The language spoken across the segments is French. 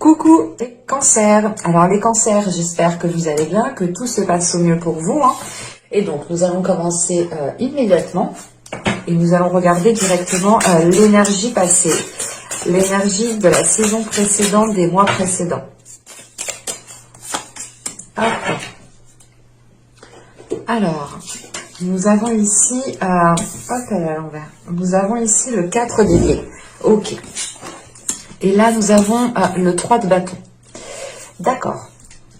Coucou les cancers. Alors les cancers, j'espère que vous allez bien, que tout se passe au mieux pour vous. Et donc nous allons commencer immédiatement et nous allons regarder directement l'énergie passée, l'énergie de la saison précédente, des mois précédents. Hop. Alors, nous avons ici, hop, elle est à l'envers. Nous avons ici le 4 d'épée. Ok. Et là, nous avons le 3 de bâton. D'accord.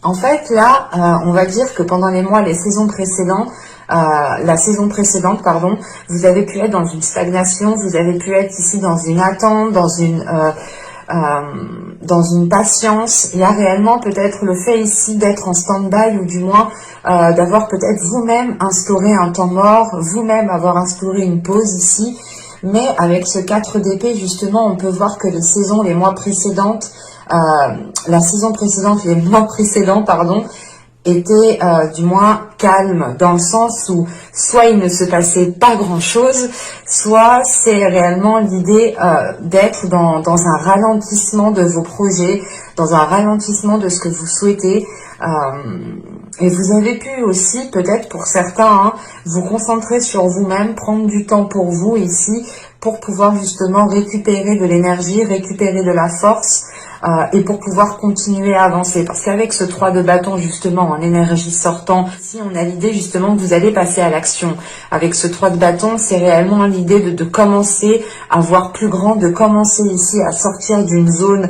En fait, là, on va dire que pendant les mois, les saisons précédentes, la saison précédente, pardon, vous avez pu être dans une stagnation, vous avez pu être ici dans une attente, dans une patience. Il y a réellement peut-être le fait ici d'être en stand-by ou du moins d'avoir peut-être vous-même instauré un temps mort, vous-même avoir instauré une pause ici. Mais avec ce 4 d'épée, justement, on peut voir que les saisons, les mois précédentes, la saison précédente, les mois précédents, pardon, étaient du moins calmes, dans le sens où soit il ne se passait pas grand-chose, soit c'est réellement l'idée d'être dans un ralentissement de vos projets, dans un ralentissement de ce que vous souhaitez. Et vous avez pu aussi, peut-être pour certains, vous concentrer sur vous-même, prendre du temps pour vous ici, pour pouvoir justement récupérer de l'énergie, récupérer de la force, et pour pouvoir continuer à avancer. Parce qu'avec ce 3 de bâton, justement, en énergie sortant, si on a l'idée justement que vous allez passer à l'action. Avec ce 3 de bâton, c'est réellement l'idée de commencer à voir plus grand, de commencer ici à sortir d'une zone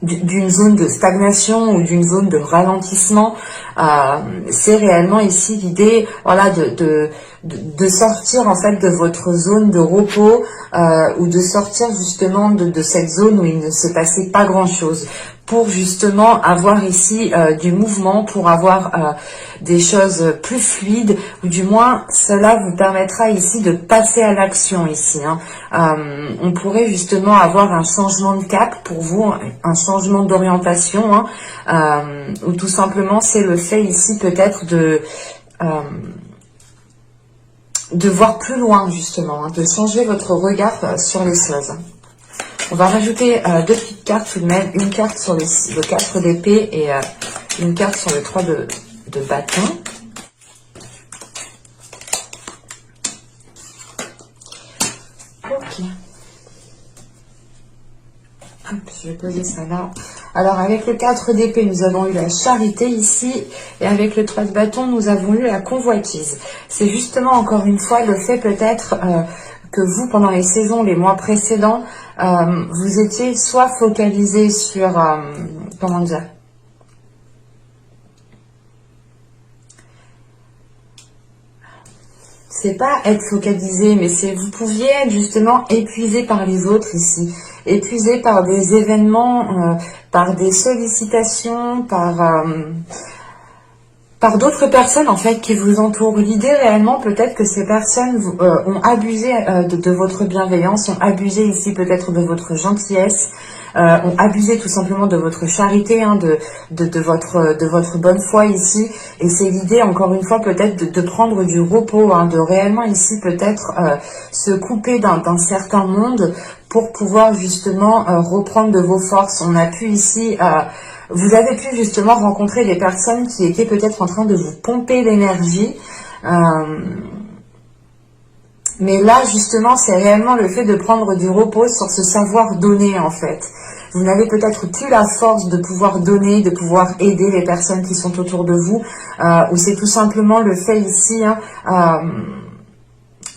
de stagnation ou d'une zone de ralentissement. C'est réellement ici l'idée, voilà, de sortir en fait de votre zone de repos ou de sortir justement de cette zone où il ne se passait pas grand chose, pour justement avoir ici du mouvement, pour avoir des choses plus fluides, ou du moins cela vous permettra ici de passer à l'action ici. On pourrait justement avoir un changement de cap pour vous, un changement d'orientation, ou tout simplement c'est le fait ici peut-être de voir plus loin justement, de changer votre regard sur les choses. On va rajouter deux petites cartes tout de même, une carte sur le 4 d'épée et une carte sur le 3 de bâton. Ok. Hop, je vais poser ça là. Alors avec le 4 d'épée, nous avons eu la charité ici, et avec le 3 de bâton, nous avons eu la convoitise. C'est justement encore une fois le fait peut-être que vous, pendant les saisons, les mois précédents, vous étiez soit focalisé sur, comment dire, c'est pas être focalisé, mais c'est vous pouviez être justement épuisé par les autres ici, épuisé par des événements, par des sollicitations, par d'autres personnes en fait qui vous entourent. L'idée réellement peut-être que ces personnes ont abusé de votre bienveillance, ont abusé ici peut-être de votre gentillesse, ont abusé tout simplement de votre charité, de votre bonne foi ici. Et c'est l'idée encore une fois peut-être de prendre du repos, de réellement ici peut-être se couper d'un certain monde pour pouvoir justement reprendre de vos forces. On a pu ici... vous avez pu justement rencontrer des personnes qui étaient peut-être en train de vous pomper l'énergie. Mais là, justement, c'est réellement le fait de prendre du repos sur ce savoir donner, en fait. Vous n'avez peut-être plus la force de pouvoir donner, de pouvoir aider les personnes qui sont autour de vous. Ou c'est tout simplement le fait ici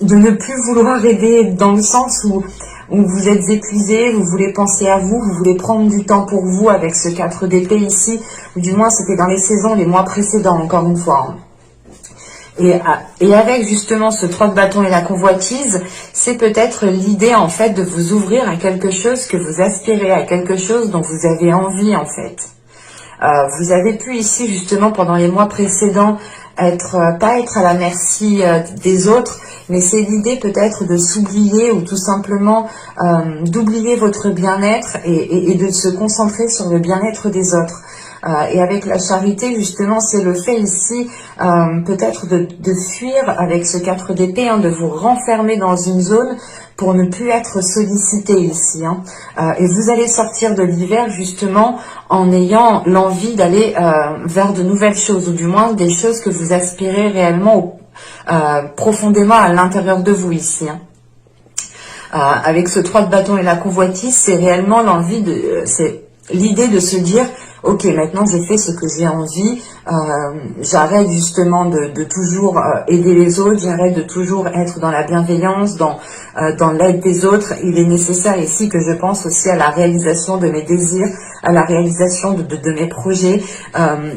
de ne plus vouloir aider dans le sens où vous êtes épuisé, vous voulez penser à vous, vous voulez prendre du temps pour vous avec ce 4 d'épée ici, ou du moins c'était dans les saisons, les mois précédents, encore une fois. Et avec justement ce 3 de bâton et la convoitise, c'est peut-être l'idée en fait de vous ouvrir à quelque chose que vous aspirez, à quelque chose dont vous avez envie en fait. Vous avez pu ici justement pendant les mois précédents pas être à la merci des autres, mais c'est l'idée peut-être de s'oublier ou tout simplement d'oublier votre bien-être et de se concentrer sur le bien-être des autres. Et avec la charité, justement, c'est le fait ici peut-être de fuir avec ce 4 d'épée, hein, de vous renfermer dans une zone pour ne plus être sollicité ici. Hein. Et vous allez sortir de l'hiver justement en ayant l'envie d'aller vers de nouvelles choses, ou du moins des choses que vous aspirez réellement profondément à l'intérieur de vous ici. Hein. Avec ce 3 de bâton et la convoitise, c'est réellement l'envie de... c'est l'idée de se dire, ok, maintenant j'ai fait ce que j'ai envie, j'arrête justement de toujours aider les autres, j'arrête de toujours être dans la bienveillance, dans l'aide des autres. Il est nécessaire ici que je pense aussi à la réalisation de mes désirs, à la réalisation de mes projets.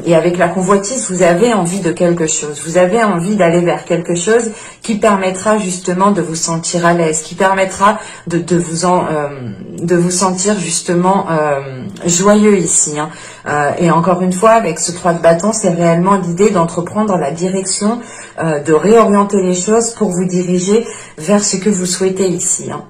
Et avec la convoitise, vous avez envie de quelque chose, vous avez envie d'aller vers quelque chose qui permettra justement de vous sentir à l'aise, qui permettra de vous sentir justement joyeux ici. Hein. Et encore une fois, avec ce 3 de bâton, c'est réellement l'idée d'entreprendre la direction, de réorienter les choses pour vous diriger vers ce que vous souhaitez ici. Hein.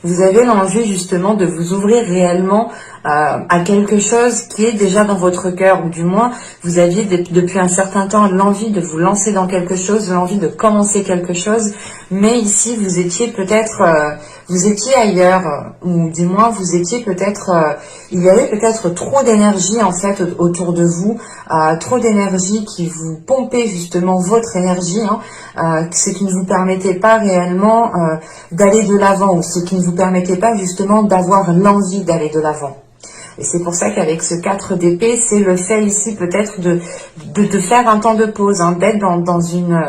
Vous avez l'envie justement de vous ouvrir réellement à quelque chose qui est déjà dans votre cœur, ou du moins vous aviez depuis un certain temps l'envie de vous lancer dans quelque chose, l'envie de commencer quelque chose, mais ici vous étiez peut-être, vous étiez ailleurs, ou du moins vous étiez peut-être, il y avait peut-être trop d'énergie en fait autour de vous, trop d'énergie qui vous pompait justement votre énergie, hein, ce qui ne vous permettait pas réellement d'aller de l'avant, ou ce qui ne vous permettait pas justement d'avoir l'envie d'aller de l'avant. Et c'est pour ça qu'avec ce 4 d'épée, c'est le fait ici peut-être de faire un temps de pause, hein, d'être dans une...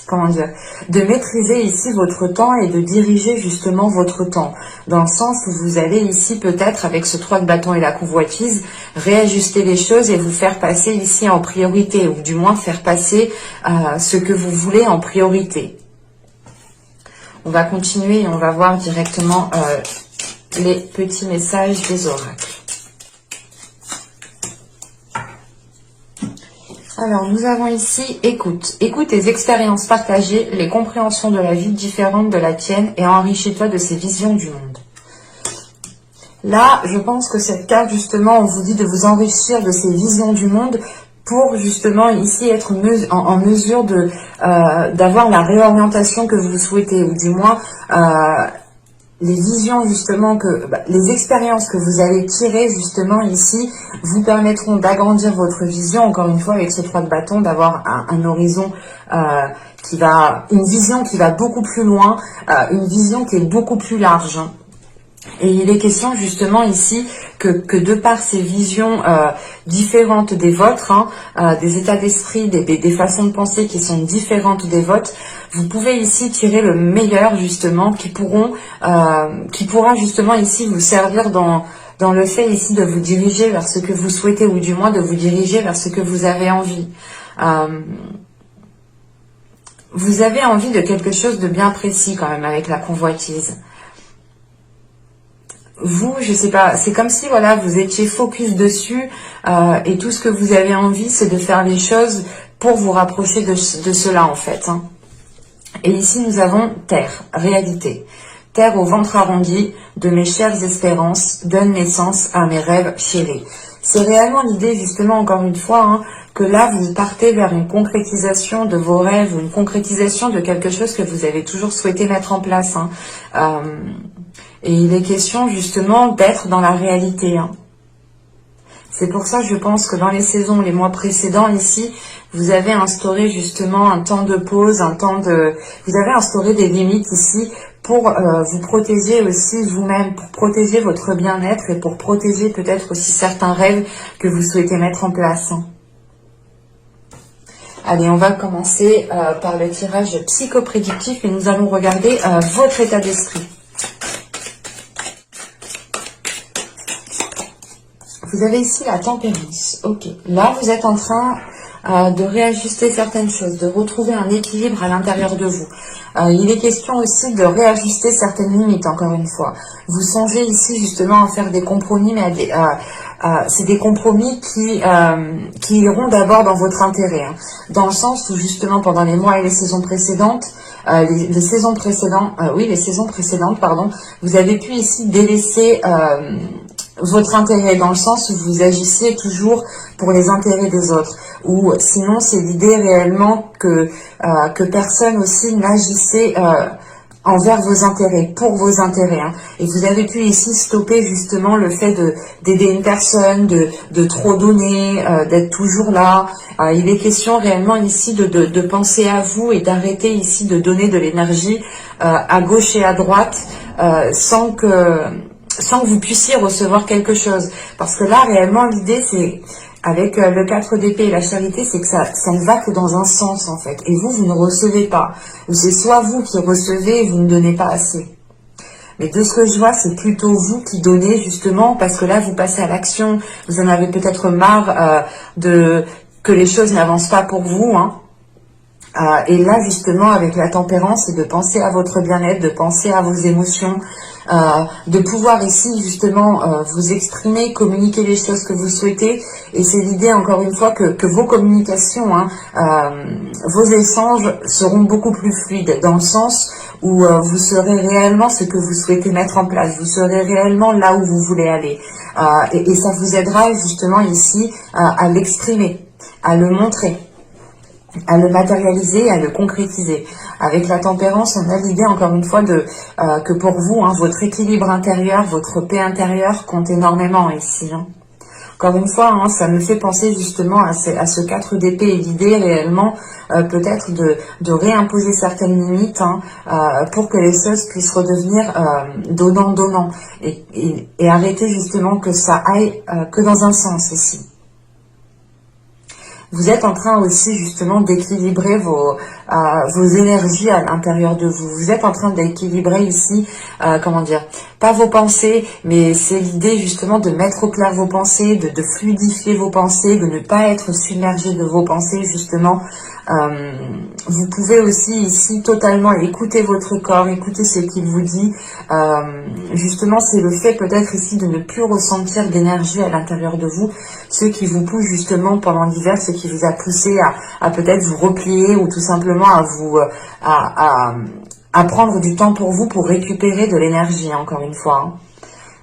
comment dire, de maîtriser ici votre temps et de diriger justement votre temps. Dans le sens où vous allez ici peut-être, avec ce 3 de bâton et la convoitise, réajuster les choses et vous faire passer ici en priorité, ou du moins faire passer ce que vous voulez en priorité. On va continuer et on va voir directement les petits messages des oracles. Alors, nous avons ici écoute. Écoute tes expériences partagées, les compréhensions de la vie différentes de la tienne et enrichis-toi de ces visions du monde. Là, je pense que cette carte, justement, on vous dit de vous enrichir de ces visions du monde pour justement ici être en mesure d'avoir la réorientation que vous souhaitez, ou du moins les visions justement les expériences que vous allez tirer justement ici vous permettront d'agrandir votre vision, encore une fois avec ce 3 de bâton, d'avoir un horizon une vision qui va beaucoup plus loin, une vision qui est beaucoup plus large. Et il est question justement ici que de par ces visions différentes des vôtres, hein, des états d'esprit, des façons de penser qui sont différentes des vôtres, vous pouvez ici tirer le meilleur justement qui pourra justement ici vous servir dans le fait ici de vous diriger vers ce que vous souhaitez, ou du moins de vous diriger vers ce que vous avez envie. Vous avez envie de quelque chose de bien précis quand même avec la convoitise. Vous, je sais pas, c'est comme si voilà, vous étiez focus dessus et tout ce que vous avez envie, c'est de faire les choses pour vous rapprocher de cela en fait. Hein. Et ici, nous avons terre, réalité. Terre au ventre arrondi, de mes chères espérances, donne naissance à mes rêves chéris. C'est réellement l'idée, justement, encore une fois, hein, que là, vous partez vers une concrétisation de vos rêves, ou une concrétisation de quelque chose que vous avez toujours souhaité mettre en place. Hein. Et il est question, justement, d'être dans la réalité. Hein. C'est pour ça, je pense que dans les saisons, les mois précédents, ici, vous avez instauré justement un temps de pause, vous avez instauré des limites ici pour vous protéger aussi vous-même, pour protéger votre bien-être et pour protéger peut-être aussi certains rêves que vous souhaitez mettre en place. Allez, on va commencer par le tirage psychoprédictif et nous allons regarder votre état d'esprit. Vous avez ici la tempérance. Ok. Là, vous êtes en train de réajuster certaines choses, de retrouver un équilibre à l'intérieur de vous. Il est question aussi de réajuster certaines limites, encore une fois. Vous songez ici justement à faire des compromis, mais c'est des compromis qui iront d'abord dans votre intérêt, hein, dans le sens où justement pendant les mois et les saisons précédentes, les saisons précédentes, pardon, vous avez pu ici délaisser votre intérêt, dans le sens où vous agissiez toujours pour les intérêts des autres, ou sinon c'est l'idée réellement que personne aussi n'agissait envers vos intérêts, pour vos intérêts, hein. Et vous avez pu ici stopper justement le fait d'aider une personne, de trop donner, d'être toujours là. Il est question réellement ici de penser à vous et d'arrêter ici de donner de l'énergie à gauche et à droite sans que vous puissiez recevoir quelque chose. Parce que là, réellement, l'idée, c'est, avec le 4 d'épée et la charité, c'est que ça ne va que dans un sens, en fait. Et vous ne recevez pas. Ou c'est soit vous qui recevez et vous ne donnez pas assez. Mais de ce que je vois, c'est plutôt vous qui donnez, justement, parce que là, vous passez à l'action. Vous en avez peut-être marre que les choses n'avancent pas pour vous, hein. Et là, justement, avec la tempérance, c'est de penser à votre bien-être, de penser à vos émotions, de pouvoir ici, justement, vous exprimer, communiquer les choses que vous souhaitez. Et c'est l'idée, encore une fois, que vos communications, hein, vos échanges seront beaucoup plus fluides, dans le sens où vous serez réellement ce que vous souhaitez mettre en place. Vous serez réellement là où vous voulez aller. Et ça vous aidera, justement, ici, à l'exprimer, à le montrer, à le matérialiser, à le concrétiser. Avec la tempérance, on a l'idée, encore une fois, que pour vous, hein, votre équilibre intérieur, votre paix intérieure compte énormément ici, hein. Encore une fois, hein, ça me fait penser justement à ce 4 d'épée, et l'idée réellement peut-être de réimposer certaines limites, hein, pour que les choses puissent redevenir donnant-donnant, et arrêter justement que ça aille que dans un sens ici. Vous êtes en train aussi justement d'équilibrer vos énergies à l'intérieur de vous. Vous êtes en train d'équilibrer ici, comment dire, pas vos pensées, mais c'est l'idée justement de mettre au clair vos pensées, de fluidifier vos pensées, de ne pas être submergé de vos pensées justement. Vous pouvez aussi ici totalement écouter votre corps, écouter ce qu'il vous dit. Justement, c'est le fait peut-être ici de ne plus ressentir d'énergie à l'intérieur de vous, ce qui vous pousse justement pendant l'hiver, ce qui vous a poussé à peut-être vous replier, ou tout simplement à prendre du temps pour vous, pour récupérer de l'énergie, encore une fois,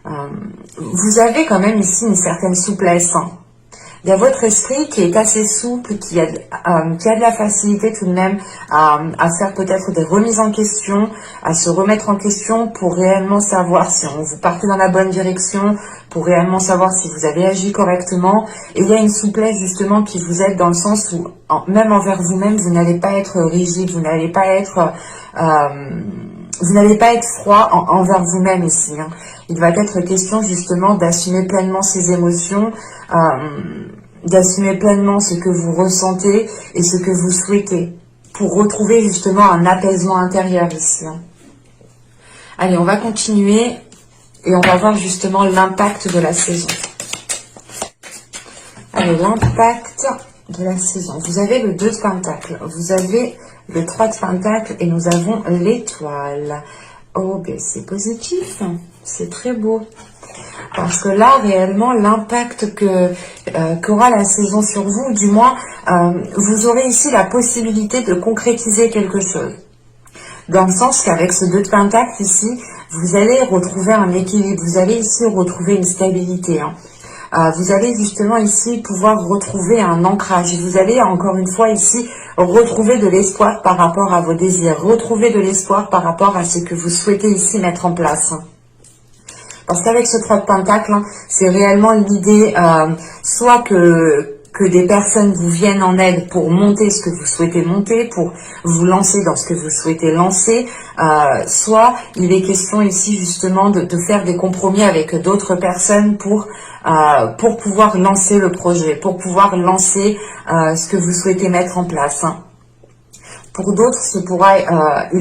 hein. Vous avez quand même ici une certaine souplesse, hein. Il y a votre esprit qui est assez souple, qui a de la facilité tout de même à faire peut-être des remises en question, à se remettre en question pour réellement savoir si vous partez dans la bonne direction, pour réellement savoir si vous avez agi correctement. Et il y a une souplesse justement qui vous aide dans le sens où, même envers vous-même, vous n'allez pas être rigide, vous n'allez pas être froid envers vous-même ici, hein. Il va être question justement d'assumer pleinement ses émotions, d'assumer pleinement ce que vous ressentez et ce que vous souhaitez, pour retrouver justement un apaisement intérieur ici, hein. Allez, on va continuer et on va voir justement l'impact de la saison. Allez, l'impact de la saison. Vous avez le 2 de Pentacles, vous avez le 3 de Pentacles et nous avons l'étoile. Oh, ben c'est positif, c'est très beau. Parce que là, réellement, l'impact qu'aura la saison sur vous, du moins, vous aurez ici la possibilité de concrétiser quelque chose. Dans le sens qu'avec ce 2 de Pentacles ici, vous allez retrouver un équilibre, vous allez ici retrouver une stabilité, hein. Vous allez justement ici pouvoir retrouver un ancrage. Vous allez encore une fois ici retrouver de l'espoir par rapport à vos désirs, retrouver de l'espoir par rapport à ce que vous souhaitez ici mettre en place. Parce qu'avec ce 3 de Pentacle, hein, c'est réellement l'idée soit que des personnes vous viennent en aide pour monter ce que vous souhaitez monter, pour vous lancer dans ce que vous souhaitez lancer, soit il est question ici justement de faire des compromis avec d'autres personnes pour pouvoir lancer le projet, pour pouvoir lancer ce que vous souhaitez mettre en place, hein. Pour d'autres, il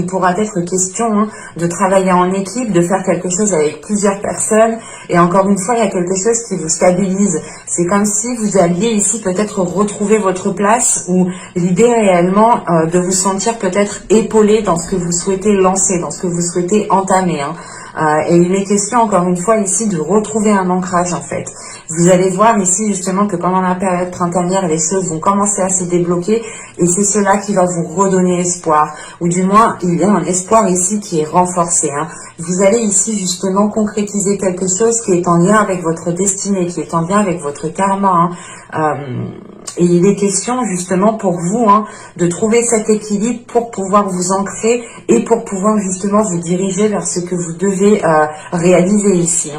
pourra être question de travailler en équipe, de faire quelque chose avec plusieurs personnes. Et encore une fois, il y a quelque chose qui vous stabilise. C'est comme si vous alliez ici peut-être retrouver votre place, ou l'idée réellement de vous sentir peut-être épaulé dans ce que vous souhaitez lancer, dans ce que vous souhaitez entamer. Et il est question encore une fois ici de retrouver un ancrage en fait. Vous allez voir ici justement que pendant la période printanière, les choses vont commencer à se débloquer et c'est cela qui va vous redonner espoir. Ou du moins, il y a un espoir ici qui est renforcé. Vous allez ici justement concrétiser quelque chose qui est en lien avec votre destinée, qui est en lien avec votre karma. Et il est question justement pour vous de trouver cet équilibre pour pouvoir vous ancrer et pour pouvoir justement vous diriger vers ce que vous devez réaliser ici.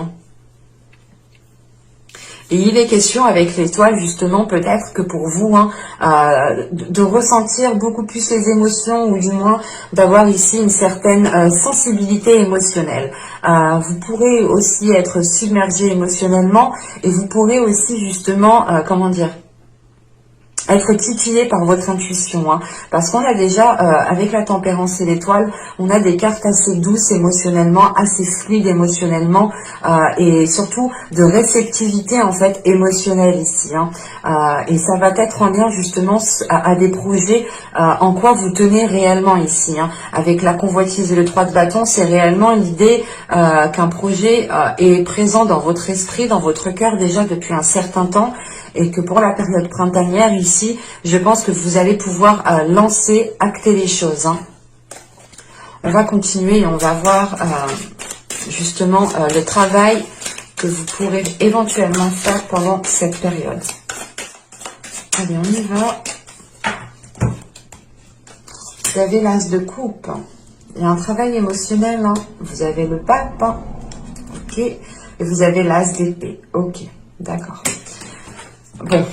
Et il est question avec l'étoile justement peut-être que pour vous de ressentir beaucoup plus les émotions, ou du moins d'avoir ici une certaine sensibilité émotionnelle. Vous pourrez aussi être submergé émotionnellement et vous pourrez aussi justement, être titillé par votre intuition, parce qu'on a déjà, avec la tempérance et l'étoile, on a des cartes assez douces émotionnellement, assez fluides émotionnellement, et surtout de réceptivité en fait émotionnelle ici. Et ça va être en lien justement à des projets en quoi vous tenez réellement ici. Avec la convoitise et le 3 de bâton, c'est réellement l'idée qu'un projet est présent dans votre esprit, dans votre cœur déjà depuis un certain temps, et que pour la période printanière ici, je pense que vous allez pouvoir lancer, acter les choses. On va continuer et on va voir justement le travail que vous pourrez éventuellement faire pendant cette période. Allez, on y va. Vous avez l'as de coupe. Il y a un travail émotionnel. Vous avez le pape. Ok. Et vous avez l'as d'épée. Ok. D'accord. Bon,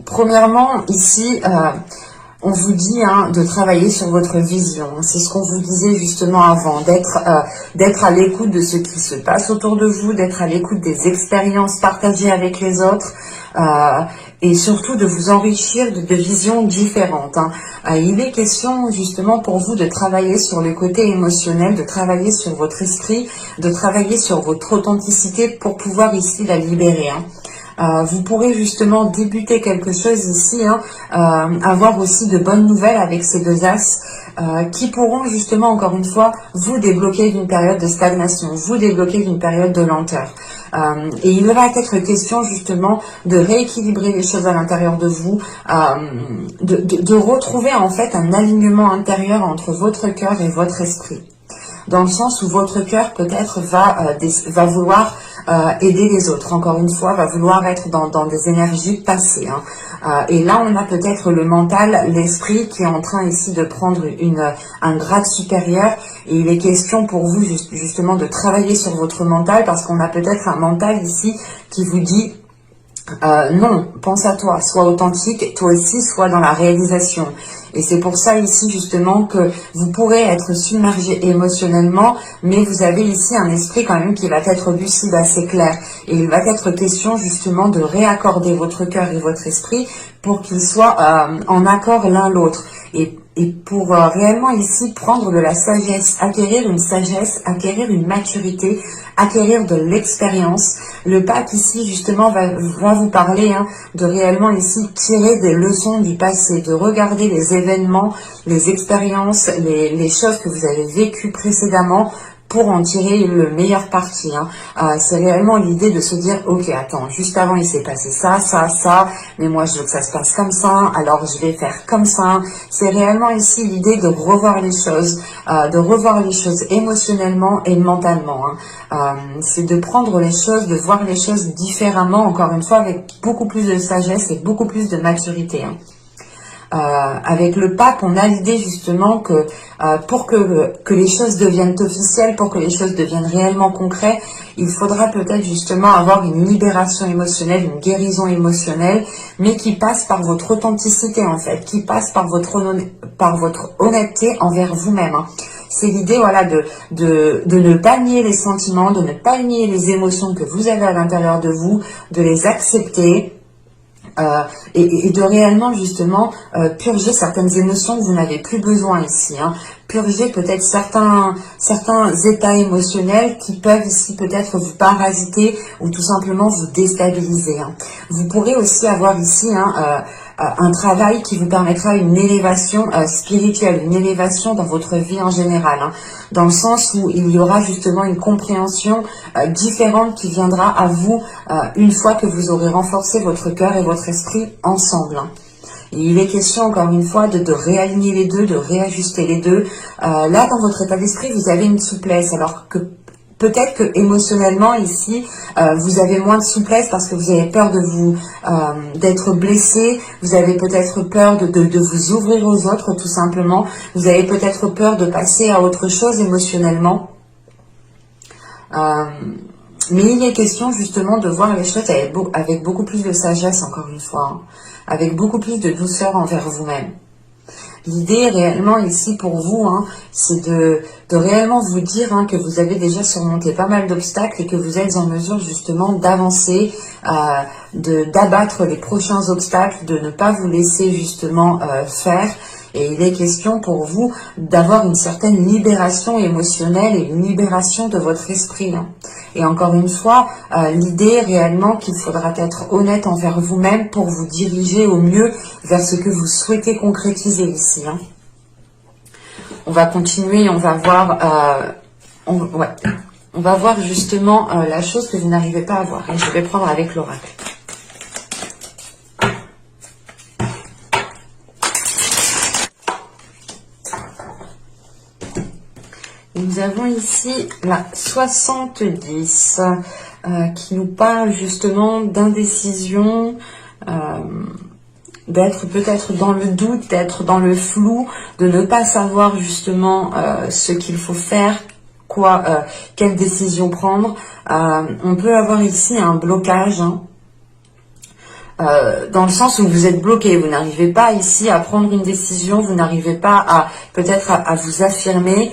premièrement, ici, on vous dit de travailler sur votre vision. C'est ce qu'on vous disait justement avant, d'être à l'écoute de ce qui se passe autour de vous, d'être à l'écoute des expériences partagées avec les autres, et surtout de vous enrichir de visions différentes. Il est question justement pour vous de travailler sur le côté émotionnel, de travailler sur votre esprit, de travailler sur votre authenticité pour pouvoir ici la libérer. Vous pourrez justement débuter quelque chose ici, avoir aussi de bonnes nouvelles avec ces deux as qui pourront justement encore une fois vous débloquer d'une période de stagnation, vous débloquer d'une période de lenteur. Et il va être question justement de rééquilibrer les choses à l'intérieur de vous, de retrouver en fait un alignement intérieur entre votre cœur et votre esprit. Dans le sens où votre cœur peut-être va vouloir aider les autres, encore une fois, va vouloir être dans des énergies passées. Et là, on a peut-être le mental, l'esprit qui est en train ici de prendre un grade supérieur. Et il est question pour vous justement de travailler sur votre mental, parce qu'on a peut-être un mental ici qui vous dit non, pense à toi, sois authentique, toi aussi sois dans la réalisation. Et c'est pour ça ici justement que vous pourrez être submergé émotionnellement, mais vous avez ici un esprit quand même qui va être lucide, assez clair. Et il va être question justement de réaccorder votre cœur et votre esprit pour qu'ils soient en accord l'un l'autre. Et pour réellement ici prendre de la sagesse, acquérir une sagesse, acquérir une maturité, acquérir de l'expérience. Le pape ici justement va vous parler de réellement ici tirer des leçons du passé, de regarder les événements, les expériences, les choses que vous avez vécues précédemment pour en tirer le meilleur parti. C'est réellement l'idée de se dire, ok, attends, juste avant il s'est passé ça, mais moi je veux que ça se passe comme ça, alors je vais faire comme ça. C'est réellement ici l'idée de revoir les choses émotionnellement et mentalement. C'est de prendre les choses, de voir les choses différemment, encore une fois, avec beaucoup plus de sagesse et beaucoup plus de maturité. Avec le pape, on a l'idée justement que pour que les choses deviennent officielles, pour que les choses deviennent réellement concrètes, il faudra peut-être justement avoir une libération émotionnelle, une guérison émotionnelle, mais qui passe par votre authenticité en fait, qui passe par votre honnêteté envers vous-même. C'est l'idée de ne pas nier les sentiments, de ne pas nier les émotions que vous avez à l'intérieur de vous, de les accepter, et de réellement justement purger certaines émotions que vous n'avez plus besoin ici, hein. Purger peut-être certains états émotionnels qui peuvent ici peut-être vous parasiter ou tout simplement vous déstabiliser, hein. Vous pourrez aussi avoir ici un travail qui vous permettra une élévation spirituelle, une élévation dans votre vie en général, hein, dans le sens où il y aura justement une compréhension différente qui viendra à vous une fois que vous aurez renforcé votre cœur et votre esprit ensemble, hein. Et il est question encore une fois de réaligner les deux, de réajuster les deux. Là, dans votre état d'esprit, vous avez une souplesse, alors que peut-être que émotionnellement ici, vous avez moins de souplesse parce que vous avez peur de vous d'être blessé, vous avez peut-être peur de vous ouvrir aux autres tout simplement, vous avez peut-être peur de passer à autre chose émotionnellement. Mais il est question justement de voir les choses avec beaucoup plus de sagesse, encore une fois, hein, avec beaucoup plus de douceur envers vous-même. L'idée réellement ici pour vous, hein, c'est de réellement vous dire que vous avez déjà surmonté pas mal d'obstacles et que vous êtes en mesure justement d'avancer, d'abattre les prochains obstacles, de ne pas vous laisser justement faire. Et il est question pour vous d'avoir une certaine libération émotionnelle et une libération de votre esprit, hein. Et encore une fois, l'idée réellement qu'il faudra être honnête envers vous-même pour vous diriger au mieux vers ce que vous souhaitez concrétiser ici, hein. On va continuer, on va voir, on va voir justement la chose que vous n'arrivez pas à voir. Et je vais prendre avec l'oracle. Nous avons ici la 70 qui nous parle justement d'indécision, d'être peut-être dans le doute, d'être dans le flou, de ne pas savoir justement ce qu'il faut faire, quelle décision prendre. On peut avoir ici un blocage, hein, dans le sens où vous êtes bloqué, vous n'arrivez pas ici à prendre une décision, vous n'arrivez pas à peut-être à vous affirmer.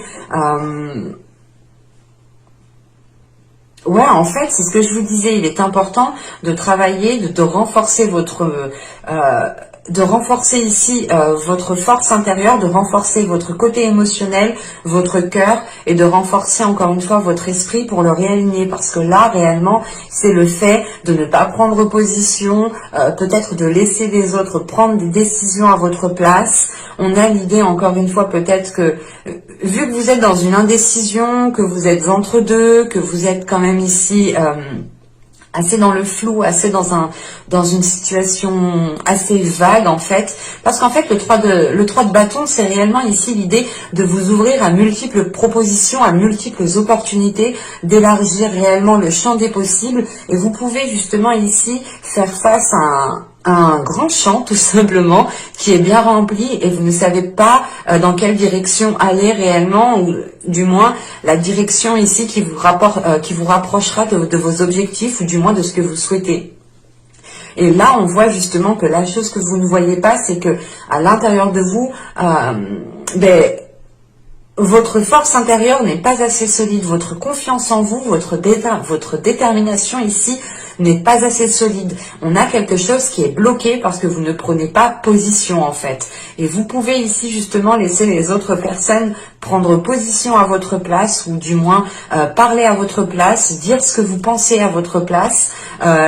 Ouais, en fait, c'est ce que je vous disais, il est important de travailler, de renforcer de renforcer ici votre force intérieure, de renforcer votre côté émotionnel, votre cœur, et de renforcer encore une fois votre esprit pour le réaligner, parce que là, réellement, c'est le fait de ne pas prendre position, peut-être de laisser les autres prendre des décisions à votre place. On a l'idée, encore une fois, peut-être que, vu que vous êtes dans une indécision, que vous êtes entre deux, que vous êtes quand même ici assez dans le flou, assez dans une situation assez vague en fait, parce qu'en fait le 3 de bâton, c'est réellement ici l'idée de vous ouvrir à multiples propositions, à multiples opportunités, d'élargir réellement le champ des possibles, et vous pouvez justement ici faire face à un grand champ tout simplement qui est bien rempli et vous ne savez pas dans quelle direction aller réellement, ou du moins la direction ici qui vous rapprochera de vos objectifs, ou du moins de ce que vous souhaitez. Et là on voit justement que la chose que vous ne voyez pas, c'est que à l'intérieur de vous, votre force intérieure n'est pas assez solide, votre confiance en vous, votre détermination ici n'est pas assez solide. On a quelque chose qui est bloqué parce que vous ne prenez pas position en fait. Et vous pouvez ici justement laisser les autres personnes prendre position à votre place, ou du moins parler à votre place, dire ce que vous pensez à votre place.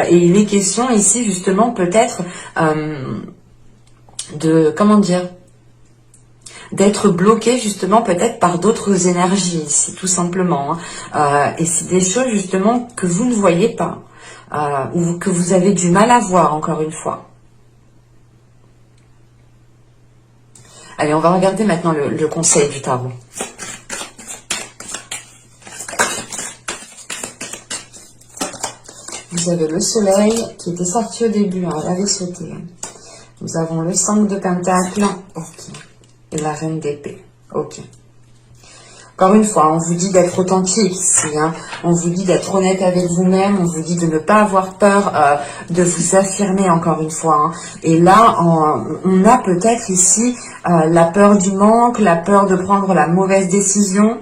Et il est question ici justement peut-être d'être bloqué justement peut-être par d'autres énergies ici, tout simplement, hein. Et c'est des choses justement que vous ne voyez pas, ou que vous avez du mal à voir, encore une fois. Allez, on va regarder maintenant le conseil du tarot. Vous avez le soleil qui était sorti au début, on l'avait sauté. Nous avons le 5 de Pentacle, ok, et la Reine d'épée, ok. Encore une fois, on vous dit d'être authentique ici, hein. On vous dit d'être honnête avec vous-même, on vous dit de ne pas avoir peur de vous affirmer, encore une fois, hein. Et là, on a peut-être ici la peur du manque, la peur de prendre la mauvaise décision,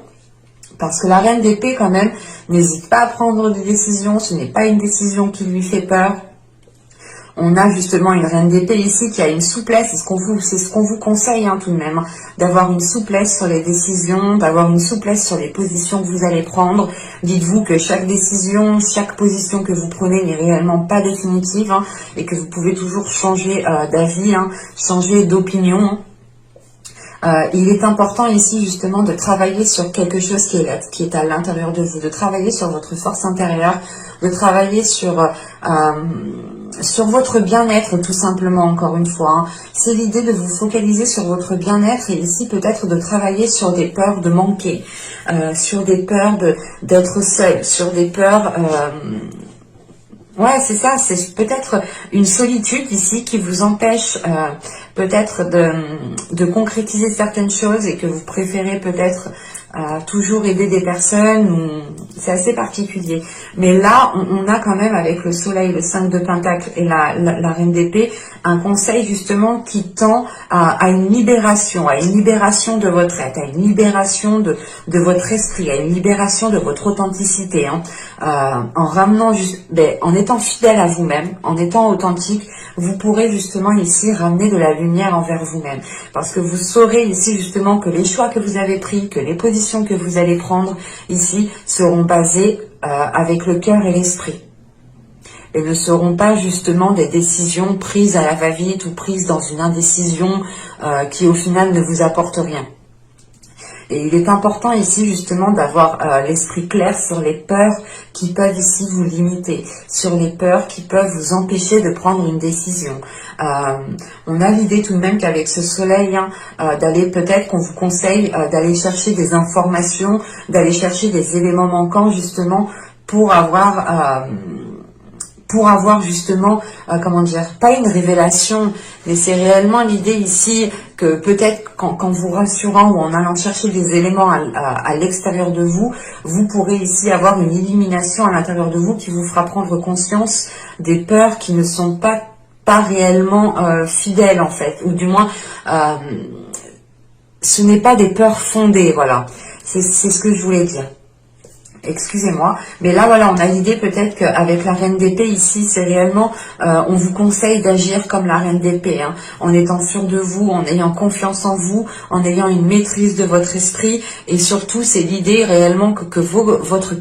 parce que la Reine d'épée, quand même, n'hésite pas à prendre des décisions, ce n'est pas une décision qui lui fait peur. On a justement une reine d'épée ici qui a une souplesse, c'est ce qu'on vous conseille hein, tout de même, d'avoir une souplesse sur les décisions, d'avoir une souplesse sur les positions que vous allez prendre. Dites-vous que chaque décision, chaque position que vous prenez n'est réellement pas définitive hein, et que vous pouvez toujours changer d'avis, hein, changer d'opinion. Il est important ici justement de travailler sur quelque chose qui est à l'intérieur de vous, de travailler sur votre force intérieure, de travailler sur votre bien-être tout simplement, encore une fois. Hein. C'est l'idée de vous focaliser sur votre bien-être et ici peut-être de travailler sur des peurs de manquer, sur des peurs d'être seul, sur des peurs... Ouais, c'est ça, c'est peut-être une solitude ici qui vous empêche peut-être de concrétiser certaines choses et que vous préférez peut-être toujours aider des personnes. C'est assez particulier. Mais là, on a quand même avec le soleil, le 5 de Pentacle et la reine d'épée, un conseil justement qui tend à une libération de votre être, à une libération de votre esprit, à une libération de votre authenticité. Hein. En ramenant, en étant fidèle à vous-même, en étant authentique, vous pourrez justement ici ramener de la lumière envers vous-même. Parce que vous saurez ici justement que les choix que vous avez pris, que les positions que vous allez prendre ici seront basées avec le cœur et l'esprit. Et ne seront pas justement des décisions prises à la va-vite ou prises dans une indécision qui au final ne vous apporte rien. Et il est important ici justement d'avoir l'esprit clair sur les peurs qui peuvent ici vous limiter, sur les peurs qui peuvent vous empêcher de prendre une décision. On a l'idée tout de même qu'avec ce soleil, hein, d'aller peut-être qu'on vous conseille d'aller chercher des informations, d'aller chercher des éléments manquants justement pour avoir justement, comment dire, pas une révélation, mais c'est réellement l'idée ici que peut-être qu'en vous rassurant ou en allant chercher des éléments à l'extérieur de vous, vous pourrez ici avoir une illumination à l'intérieur de vous qui vous fera prendre conscience des peurs qui ne sont pas réellement fidèles en fait, ou du moins ce n'est pas des peurs fondées, voilà, c'est ce que je voulais dire. Excusez-moi, mais là voilà, on a l'idée peut-être qu'avec la reine d'épée ici, c'est réellement, on vous conseille d'agir comme la reine d'épée, hein, en étant sûr de vous, en ayant confiance en vous, en ayant une maîtrise de votre esprit, et surtout c'est l'idée réellement que votre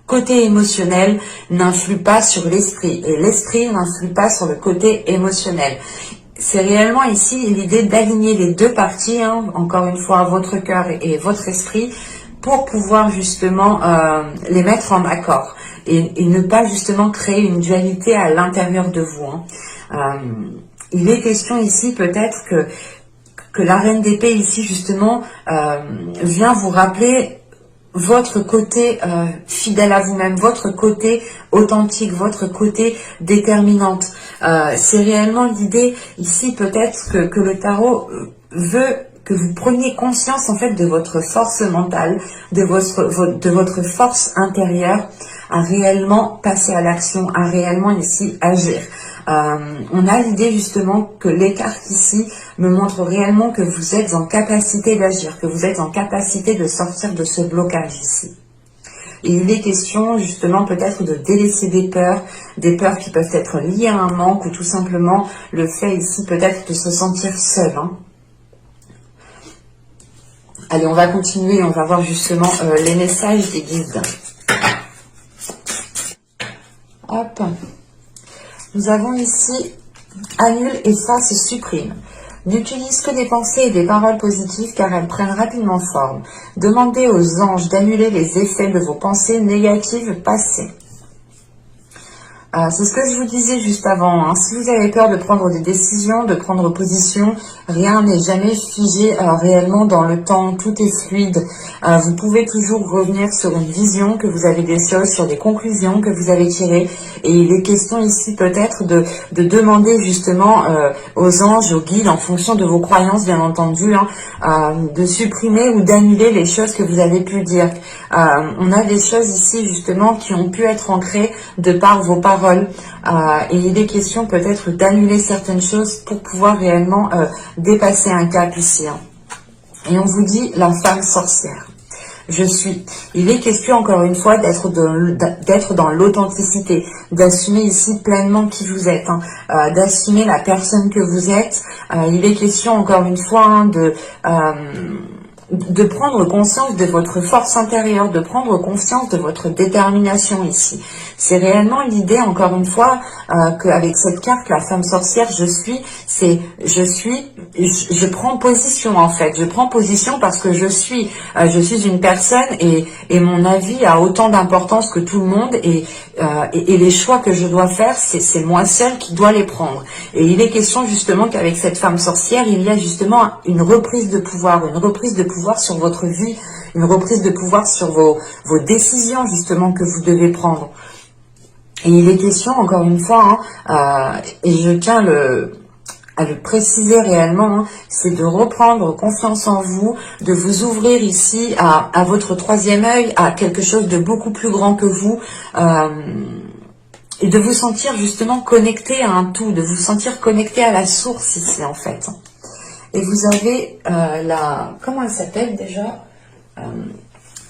côté émotionnel n'influe pas sur l'esprit, et l'esprit n'influe pas sur le côté émotionnel. C'est réellement ici l'idée d'aligner les deux parties, hein, encore une fois, votre cœur et votre esprit, pour pouvoir justement les mettre en accord et ne pas justement créer une dualité à l'intérieur de vous. Hein. Il est question ici peut-être que la reine d'épée ici justement vient vous rappeler votre côté fidèle à vous-même, votre côté authentique, votre côté déterminante. C'est réellement l'idée ici peut-être que le tarot veut que vous preniez conscience en fait de votre force mentale, de votre force intérieure à réellement passer à l'action, à réellement ici agir. On a l'idée justement que les cartes ici me montrent réellement que vous êtes en capacité d'agir, que vous êtes en capacité de sortir de ce blocage ici. Et il est question justement peut-être de délaisser des peurs qui peuvent être liées à un manque ou tout simplement le fait ici peut-être de se sentir seul. Hein. Allez, on va continuer, on va voir justement les messages des guides. Hop. Nous avons ici annule, efface, supprime. N'utilise que des pensées et des paroles positives car elles prennent rapidement forme. Demandez aux anges d'annuler les effets de vos pensées négatives passées. C'est ce que je vous disais juste avant. Hein. Si vous avez peur de prendre des décisions, de prendre position, rien n'est jamais figé réellement dans le temps. Tout est fluide. Vous pouvez toujours revenir sur une vision, que vous avez des choses, sur des conclusions que vous avez tirées. Et il est question ici peut-être de demander justement aux anges, aux guides, en fonction de vos croyances bien entendu, hein, de supprimer ou d'annuler les choses que vous avez pu dire. On a des choses ici justement qui ont pu être ancrées de par vos paroles. Et il est question peut-être d'annuler certaines choses pour pouvoir réellement dépasser un cap ici. Hein. Et on vous dit la femme sorcière. je suis. Il est question encore une fois d'être dans l'authenticité, d'assumer ici pleinement qui vous êtes, d'assumer la personne que vous êtes. Il est question encore une fois de prendre conscience de votre force intérieure, de prendre conscience de votre détermination ici. C'est réellement l'idée, encore une fois, qu'avec cette carte, la femme sorcière, je prends position en fait. Je prends position parce que je suis une personne et mon avis a autant d'importance que tout le monde et les choix que je dois faire, c'est moi seule qui dois les prendre. Et il est question justement qu'avec cette femme sorcière, il y a justement une reprise de pouvoir sur votre vie, une reprise de pouvoir sur vos décisions justement que vous devez prendre. Et il est question, encore une fois, et je tiens à le préciser réellement, c'est de reprendre confiance en vous, de vous ouvrir ici à votre troisième œil, à quelque chose de beaucoup plus grand que vous, et de vous sentir justement connecté à un tout, de vous sentir connecté à la source ici en fait. Et vous avez comment elle s'appelle déjà,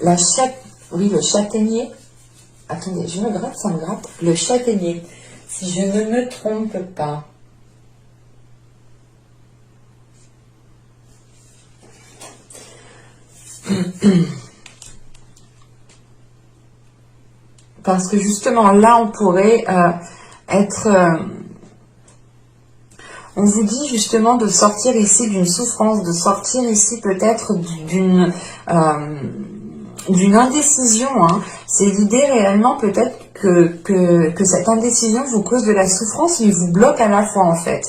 le châtaignier. Attendez, je me gratte, ça me gratte. Le châtaignier, si je ne me trompe pas. Parce que justement, là, on pourrait on vous dit justement de sortir ici d'une souffrance, de sortir ici peut-être d'une indécision. C'est l'idée réellement peut-être que cette indécision vous cause de la souffrance mais vous bloque à la fois en fait.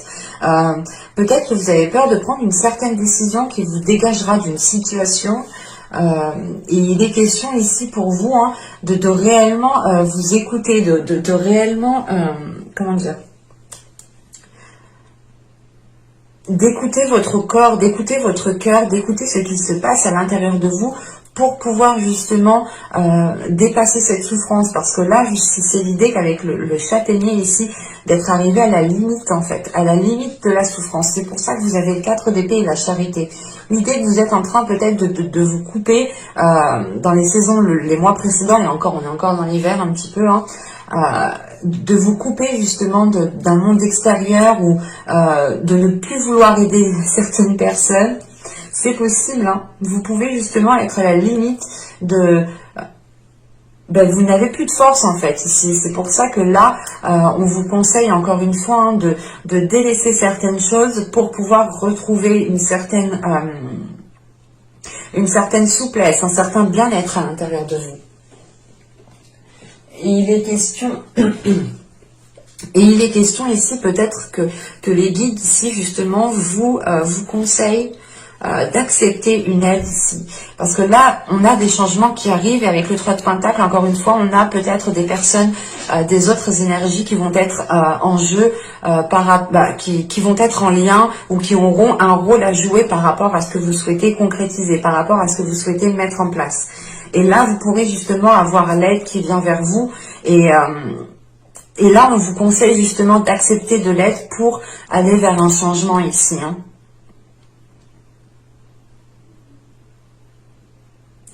Peut-être que vous avez peur de prendre une certaine décision qui vous dégagera d'une situation. Et il est question ici pour vous de réellement vous écouter, de réellement, comment dire, d'écouter votre corps, d'écouter votre cœur, d'écouter ce qui se passe à l'intérieur de vous pour pouvoir justement dépasser cette souffrance. Parce que là, c'est l'idée qu'avec le châtaignier ici, d'être arrivé à la limite en fait, à la limite de la souffrance. C'est pour ça que vous avez le 4 d'épée et la charité. L'idée que vous êtes en train peut-être de vous couper dans les saisons, les mois précédents, et encore, on est encore dans l'hiver un petit peu, de vous couper justement d'un monde extérieur ou de ne plus vouloir aider certaines personnes. C'est possible, vous pouvez justement être à la limite de... vous n'avez plus de force en fait ici. C'est pour ça que là, on vous conseille encore une fois de délaisser certaines choses pour pouvoir retrouver une certaine souplesse, un certain bien-être à l'intérieur de vous. Et il est question ici peut-être que les guides ici justement vous conseillent d'accepter une aide ici. Parce que là, on a des changements qui arrivent et avec le 3 de Pentacle, encore une fois, on a peut-être des personnes, des autres énergies qui vont être en jeu, qui vont être en lien ou qui auront un rôle à jouer par rapport à ce que vous souhaitez concrétiser, par rapport à ce que vous souhaitez mettre en place. Et là, vous pourrez justement avoir l'aide qui vient vers vous et là, on vous conseille justement d'accepter de l'aide pour aller vers un changement ici.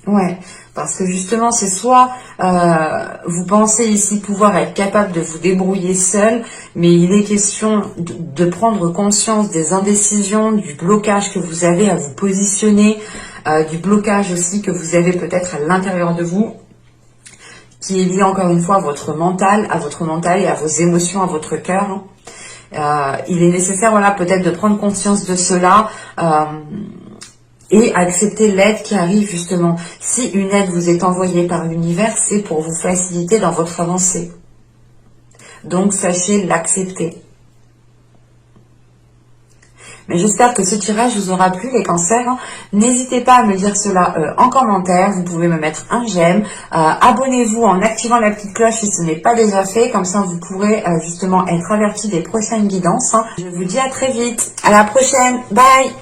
Ouais, parce que justement, c'est soit vous pensez ici pouvoir être capable de vous débrouiller seul, mais il est question de prendre conscience des indécisions, du blocage que vous avez à vous positionner, du blocage aussi que vous avez peut-être à l'intérieur de vous, qui est lié encore une fois à votre mental et à vos émotions, à votre cœur. Il est nécessaire, voilà, peut-être de prendre conscience de cela, et accepter l'aide qui arrive justement. Si une aide vous est envoyée par l'univers, c'est pour vous faciliter dans votre avancée. Donc sachez l'accepter. Mais j'espère que ce tirage vous aura plu les cancers. N'hésitez pas à me dire cela en commentaire. Vous pouvez me mettre un j'aime. Abonnez-vous en activant la petite cloche si ce n'est pas déjà fait. Comme ça vous pourrez justement être averti des prochaines guidances. Je vous dis à très vite. À la prochaine. Bye.